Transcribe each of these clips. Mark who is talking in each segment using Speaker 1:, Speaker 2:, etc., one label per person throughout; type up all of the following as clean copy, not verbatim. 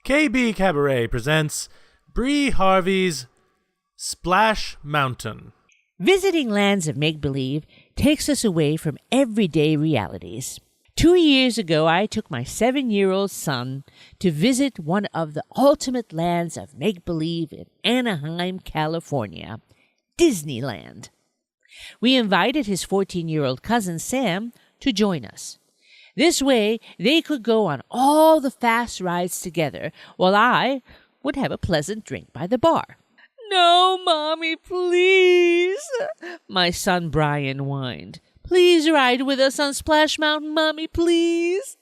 Speaker 1: KB Cabaret presents Bree Harvey's Splash Mountain.
Speaker 2: Visiting lands of make-believe takes us away from everyday realities. 2 years ago, I took my 7-year-old son to visit one of the ultimate lands of make-believe in Anaheim, California, Disneyland. We invited his 14-year-old cousin Sam to join us. This way, they could go on all the fast rides together, while I would have a pleasant drink by the bar. "No, Mommy, please," my son Brian whined. "Please ride with us on Splash Mountain, Mommy, please."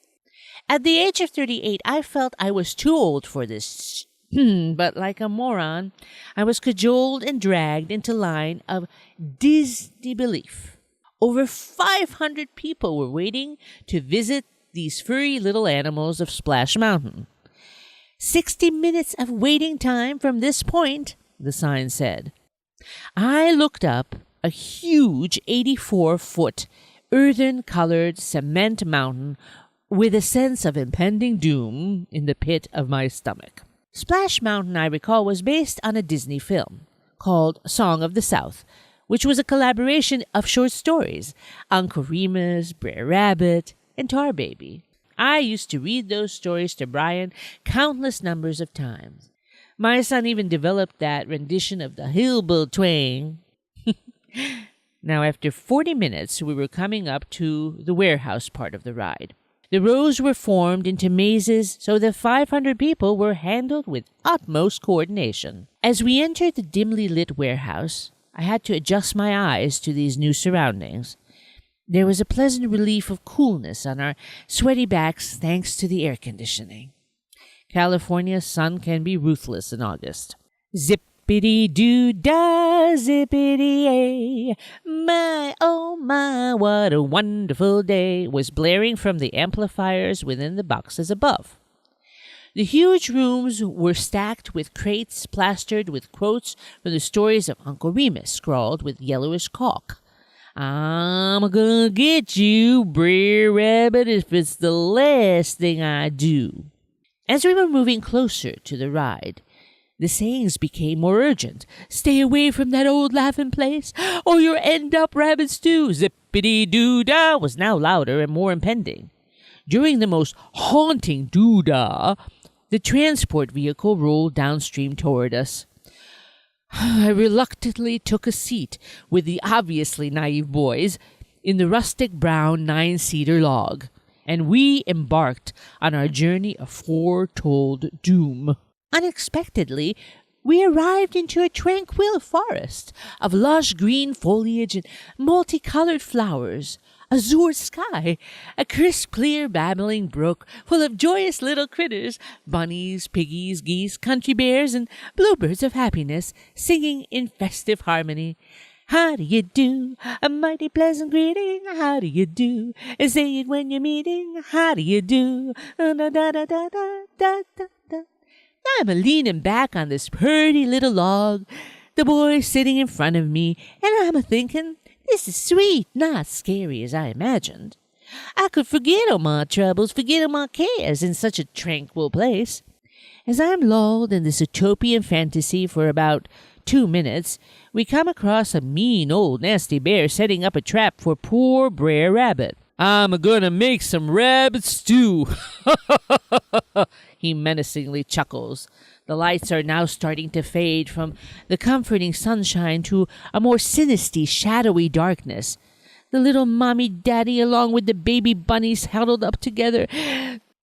Speaker 2: At the age of 38, I felt I was too old for this. But like a moron, I was cajoled and dragged into line of Disney belief. Over 500 people were waiting to visit these furry little animals of Splash Mountain. 60 minutes of waiting time from this point, the sign said. I looked up a huge 84-foot earthen-colored cement mountain with a sense of impending doom in the pit of my stomach. Splash Mountain, I recall, was based on a Disney film called Song of the South, which was a collaboration of short stories, Uncle Remus, Brer Rabbit, and Tar Baby. I used to read those stories to Brian countless numbers of times. My son even developed that rendition of the Hillbilly twang. Now, after 40 minutes, we were coming up to the warehouse part of the ride. The rows were formed into mazes so that 500 people were handled with utmost coordination. As we entered the dimly lit warehouse, I had to adjust my eyes to these new surroundings. There was a pleasant relief of coolness on our sweaty backs thanks to the air conditioning. California's sun can be ruthless in August. Zippity-doo-dah, zippity-ay, my, oh my, what a wonderful day, was blaring from the amplifiers within the boxes above. The huge rooms were stacked with crates plastered with quotes from the stories of Uncle Remus scrawled with yellowish caulk. "I'm gonna get you, Brer Rabbit, if it's the last thing I do." As we were moving closer to the ride, the sayings became more urgent. "Stay away from that old laughing place, or you'll end up rabbit stew." Zippity-doo-dah was now louder and more impending. During the most haunting doo-dah, the transport vehicle rolled downstream toward us. I reluctantly took a seat with the obviously naive boys in the rustic brown 9-seater log, and we embarked on our journey of foretold doom. Unexpectedly, we arrived into a tranquil forest of lush green foliage and multicolored flowers, azure sky, a crisp, clear, babbling brook full of joyous little critters, bunnies, piggies, geese, country bears, and bluebirds of happiness, singing in festive harmony. "How do you do? A mighty pleasant greeting. How do you do? Say it when you're meeting. How do you do? Da da da da da da da da." I'm leaning back on this pretty little log, the boy sitting in front of me, and I'm a-thinking, this is sweet, not scary as I imagined. I could forget all my troubles, forget all my cares in such a tranquil place. As I'm lulled in this utopian fantasy for about 2 minutes, we come across a mean old nasty bear setting up a trap for poor Brer Rabbit. "I'm gonna make some rabbit stew," he menacingly chuckles. The lights are now starting to fade from the comforting sunshine to a more sinister, shadowy darkness. The little mommy-daddy, along with the baby bunnies huddled up together,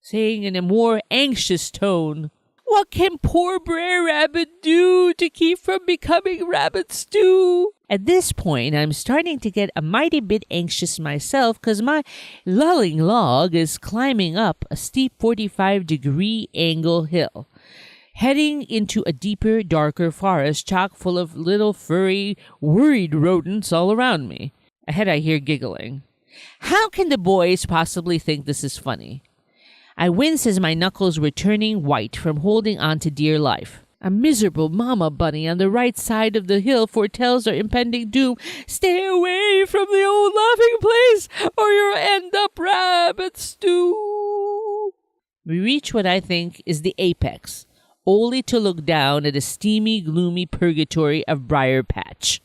Speaker 2: saying in a more anxious tone, "What can poor Brer Rabbit do to keep from becoming rabbit stew?" At this point, I'm starting to get a mighty bit anxious myself because my lulling log is climbing up a steep 45-degree angle hill, heading into a deeper, darker forest chock full of little furry, worried rodents all around me. Ahead I hear giggling. How can the boys possibly think this is funny? I wince as my knuckles were turning white from holding on to dear life. A miserable mama bunny on the right side of the hill foretells our impending doom. "Stay away from the old laughing place, or you'll end up rabbit stew." We reach what I think is the apex, only to look down at the steamy, gloomy purgatory of Briar Patch.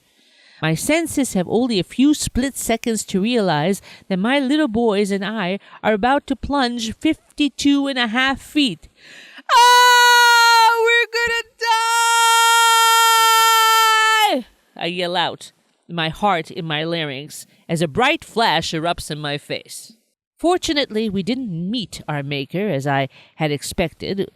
Speaker 2: My senses have only a few split seconds to realize that my little boys and I are about to plunge 52.5 feet. Ah! We're gonna die! I yell out, my heart in my larynx, as a bright flash erupts in my face. Fortunately, we didn't meet our maker as I had expected.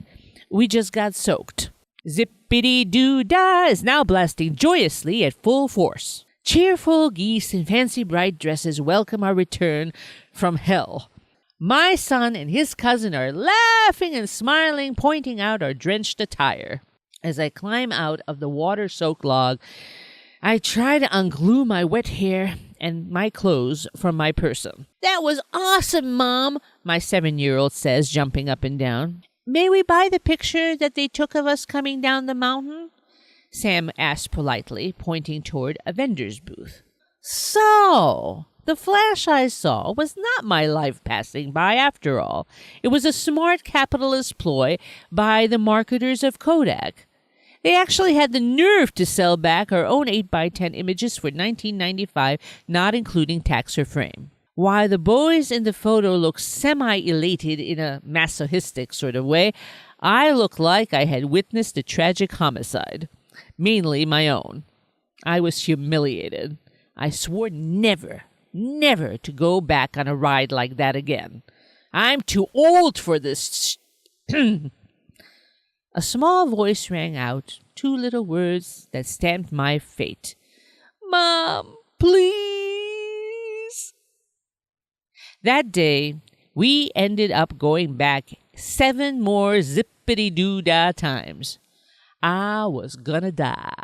Speaker 2: We just got soaked. Zippity-doo-dah is now blasting joyously at full force. Cheerful geese in fancy bright dresses welcome our return from hell. My son and his cousin are laughing and smiling, pointing out our drenched attire. As I climb out of the water-soaked log, I try to unglue my wet hair and my clothes from my person. "That was awesome, Mom," my 7-year-old says, jumping up and down. "May we buy the picture that they took of us coming down the mountain?" Sam asked politely, pointing toward a vendor's booth. So, the flash I saw was not my life passing by after all. It was a smart capitalist ploy by the marketers of Kodak. They actually had the nerve to sell back our own 8x10 images for $19.95, not including tax or frame. While the boys in the photo looked semi-elated in a masochistic sort of way, I looked like I had witnessed a tragic homicide, mainly my own. I was humiliated. I swore never to go back on a ride like that again. I'm too old for this. A small voice rang out, 2 little words that stamped my fate. "Mom, please." That day, we ended up going back 7 more zippity-doo-dah times. I was gonna die.